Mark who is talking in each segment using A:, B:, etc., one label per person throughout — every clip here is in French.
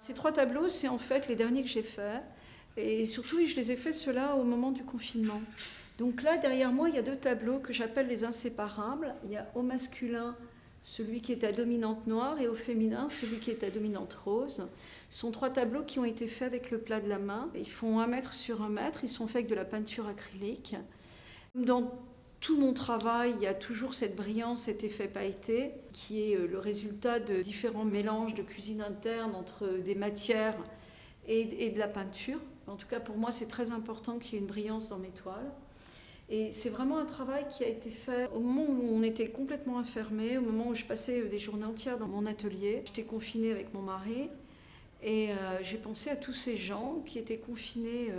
A: Ces 3 tableaux, c'est en fait les derniers que j'ai faits. Et surtout, je les ai faits ceux-là au moment du confinement. Donc là, derrière moi, il y a 2 tableaux que j'appelle les inséparables. Il y a au masculin, celui qui est à dominante noire, et au féminin, celui qui est à dominante rose. Ce sont 3 tableaux qui ont été faits avec le plat de la main. Ils font 1 mètre sur 1 mètre. Ils sont faits avec de la peinture acrylique. Dans tout mon travail, il y a toujours cette brillance, cet effet pailleté, qui est le résultat de différents mélanges de cuisine interne entre des matières et de la peinture. En tout cas, pour moi, c'est très important qu'il y ait une brillance dans mes toiles. Et c'est vraiment un travail qui a été fait au moment où on était complètement enfermés, au moment où je passais des journées entières dans mon atelier. J'étais confinée avec mon mari et j'ai pensé à tous ces gens qui étaient confinés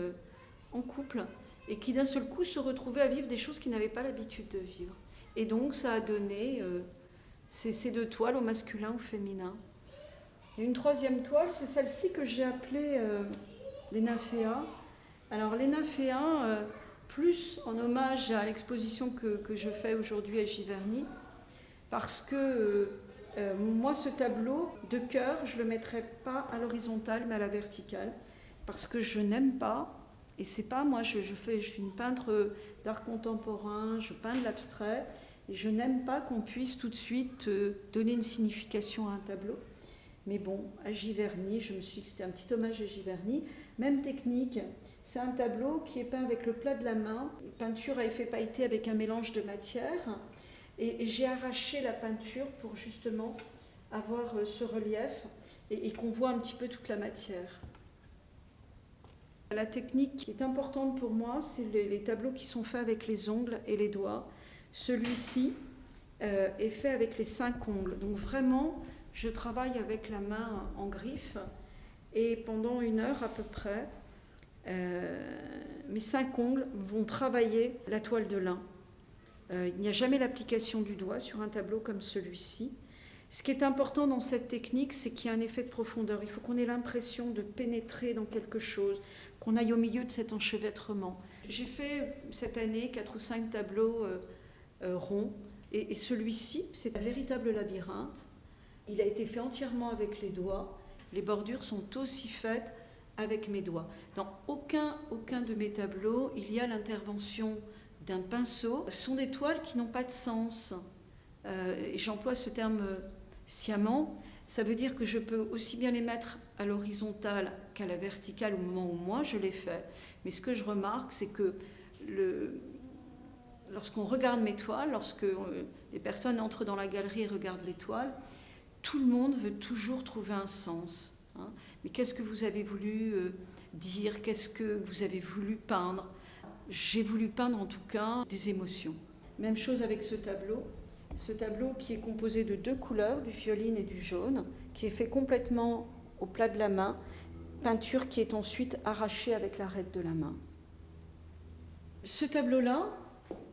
A: en couple et qui d'un seul coup se retrouvaient à vivre des choses qu'ils n'avaient pas l'habitude de vivre. Et donc ça a donné ces 2 toiles, au masculin, au féminin. Et une 3e toile, c'est celle-ci que j'ai appelée les nymphéas. Alors les nymphéas, plus en hommage à l'exposition que je fais aujourd'hui à Giverny, parce que moi ce tableau de cœur, je ne le mettrai pas à l'horizontale mais à la verticale, parce que je n'aime pas. Et c'est pas moi, je suis une peintre d'art contemporain, je peins de l'abstrait, et je n'aime pas qu'on puisse tout de suite donner une signification à un tableau. Mais bon, à Giverny, je me suis dit que c'était un petit hommage à Giverny. Même technique, c'est un tableau qui est peint avec le plat de la main, peinture à effet pailleté avec un mélange de matières, et j'ai arraché la peinture pour justement avoir ce relief et qu'on voit un petit peu toute la matière. La technique qui est importante pour moi, c'est les tableaux qui sont faits avec les ongles et les doigts. Celui-ci est fait avec les 5 ongles. Donc vraiment, je travaille avec la main en griffe et pendant 1 heure à peu près, mes 5 ongles vont travailler la toile de lin. Il n'y a jamais l'application du doigt sur un tableau comme celui-ci. Ce qui est important dans cette technique, c'est qu'il y a un effet de profondeur. Il faut qu'on ait l'impression de pénétrer dans quelque chose, qu'on aille au milieu de cet enchevêtrement. J'ai fait cette année 4 ou 5 tableaux ronds, et celui-ci, c'est un véritable labyrinthe. Il a été fait entièrement avec les doigts. Les bordures sont aussi faites avec mes doigts. Dans aucun de mes tableaux, il y a l'intervention d'un pinceau. Ce sont des toiles qui n'ont pas de sens. J'emploie ce terme sciemment. Ça veut dire que je peux aussi bien les mettre à l'horizontale qu'à la verticale au moment où moi je les fais. Mais ce que je remarque, c'est que lorsqu'on regarde mes toiles, lorsque les personnes entrent dans la galerie et regardent les toiles, tout le monde veut toujours trouver un sens. Hein. Mais qu'est-ce que vous avez voulu dire? Qu'est-ce que vous avez voulu peindre? J'ai voulu peindre en tout cas des émotions. Même chose avec ce tableau. Ce tableau qui est composé de 2 couleurs, du violine et du jaune, qui est fait complètement au plat de la main, peinture qui est ensuite arrachée avec l'arête de la main. Ce tableau-là,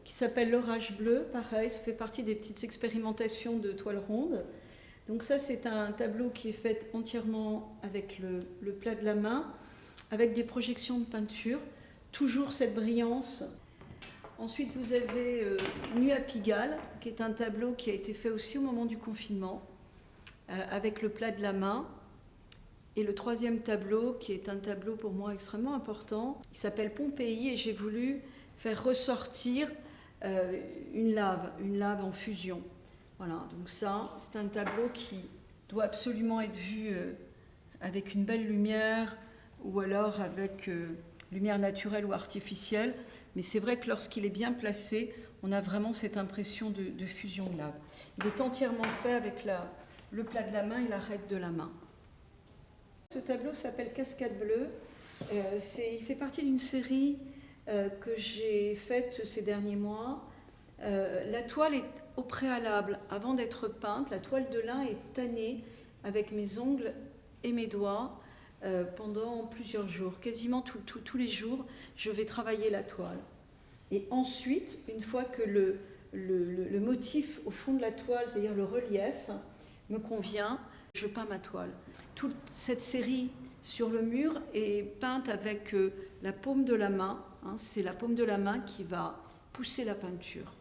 A: qui s'appelle l'orage bleu, pareil, ça fait partie des petites expérimentations de toile ronde. Donc ça, c'est un tableau qui est fait entièrement avec le plat de la main, avec des projections de peinture, toujours cette brillance. Ensuite, vous avez Nuit à Pigalle, qui est un tableau qui a été fait aussi au moment du confinement, avec le plat de la main. Et le 3e tableau, qui est un tableau pour moi extrêmement important, il s'appelle Pompéi, et j'ai voulu faire ressortir une lave en fusion. Voilà, donc ça, c'est un tableau qui doit absolument être vu avec une belle lumière, ou alors avec lumière naturelle ou artificielle. Mais c'est vrai que lorsqu'il est bien placé, on a vraiment cette impression de fusion de lave. Il est entièrement fait avec le plat de la main et l'arête de la main. Ce tableau s'appelle Cascade bleue. Il fait partie d'une série que j'ai faite ces derniers mois. La toile est au préalable, avant d'être peinte, la toile de lin est tannée avec mes ongles et mes doigts pendant plusieurs jours. Quasiment tous les jours, je vais travailler la toile. Et ensuite, une fois que le motif au fond de la toile, c'est-à-dire le relief, me convient, je peins ma toile. Toute cette série sur le mur est peinte avec la paume de la main. Hein, c'est la paume de la main qui va pousser la peinture.